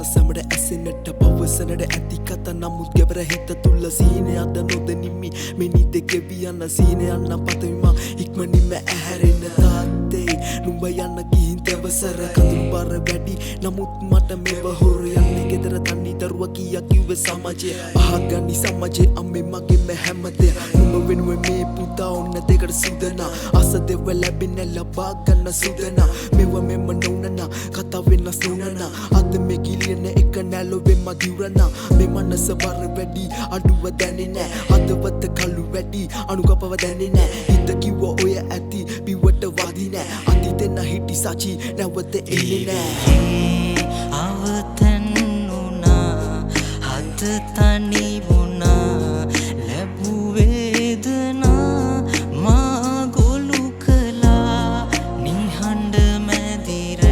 සැමට ඇසෙනට පවසනට ඇති කත නමුත් ගැවර හිත තුල්ල සීනය අද නොදනිමි මෙනිද ගෙවී යන්න සීනය යන්න පතවිම ඉක්මනින්ම ඇහැරෙන්න තාත්තේ නුඹ යන්න ගිහින් තෙවසර කඳුළු බර වැඩි නමුත් මට මෙව හොර යන්නේ ගෙදර තනි දරුවා කීයක් කිව්වේ සමාජය අහගනි සමාජයේ අම්මේ මගෙම හැමදේ නුඹ වෙනුවෙන් මේ පුතා ඔන්න දෙකට සුදනා අස දෙව ලැබෙන්න ලබා ගන්න සුදනා මෙව මෙම නොනනා කතා වෙනස් නොනනා අද මේ ගිලින එක නැලොවෙන් මදිවරනා මේ මනස බර වැඩි අඩුව දැනෙන්නේ නෑ අදවත කළු වැඩි අනුකපව දැනෙන්නේ නෑ හිත කිව්ව ඔය ඇති පිවට වදි නෑ අතීතෙන් හිටි සචි නැවත එන්නේ නෑ අවතන් උනා හත තනි වුණා ලැබු වේදනා මා ගොළු කළා නිහඬ මැදිර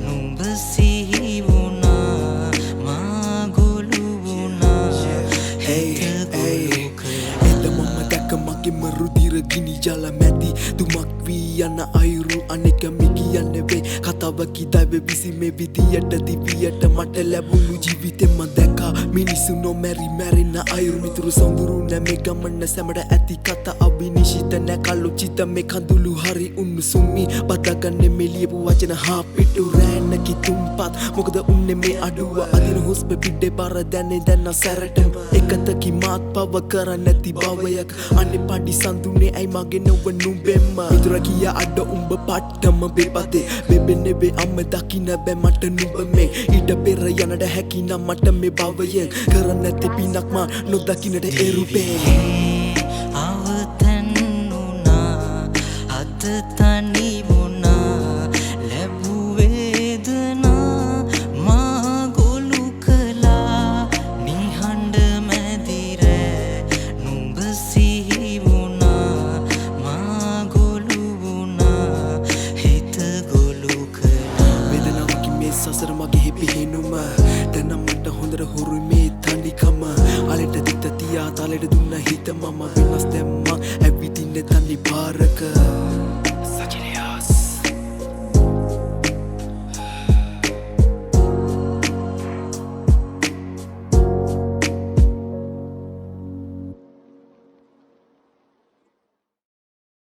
නුඹ සිහි වුණා මා ගොළු වුණා මගේම රුධිර ගිනි ජල මැති දුමක් වී යන අයුරු අනෙක මිගියන්න වේ කතාව කිදාවේ විසි මේ විදියට දිවියට මට ලැබුණු ජීවිතෙම දැකා මිනිසු නොමැරි මැරෙන අයුරු මිතුරු සොඳුරු නැමේ ගමන සැමට ඇති කතා අවිනිශ්චිත නැ කලුචිත මේ කඳුළු හරි උණුසුමි බදාගන්නේ මේ ලියපු වචන හා පිටු රෑනකි තුම්පත් මොකද උන්නේ මේ අඩුව අදින හුස්ම පිටේ බර දැනේ දැන සැරටම එකතකි මාත් පව කරන්නේ නැති බවයක් අනේ පඩි සඳුනේ ඇයි මගේ නොව නුඹෙම මිතුර කියා අඩ උඹ පට්ටම බෙපතේ බෙබෙන්නේ වේ අම්ම දකින්න බෑ මට නුඹ මේ ඊට පෙර යනට හැකි නම් මට මේ භවයෙන් කරන්න නැති පිනක් මා නොදකින්නට ඒ රූපේ අවතන් උනා අත තනි වුණා ලැබු වේදනා මා ගොළු කළා නිහඬ මැදිර නුඹ සිහි වුණා මා ගොළු වුණා හිත ගොළු කළා වේදනාවකින් මේ සසර මගේ හිපිහිනුම දැන් මට හොඳට හුරු මේ තනිකම අලෙට දිට තියා තාලෙට දුන්න හිත මම වෙනස් දැම්මා ඇවිදින්න තනි පාරක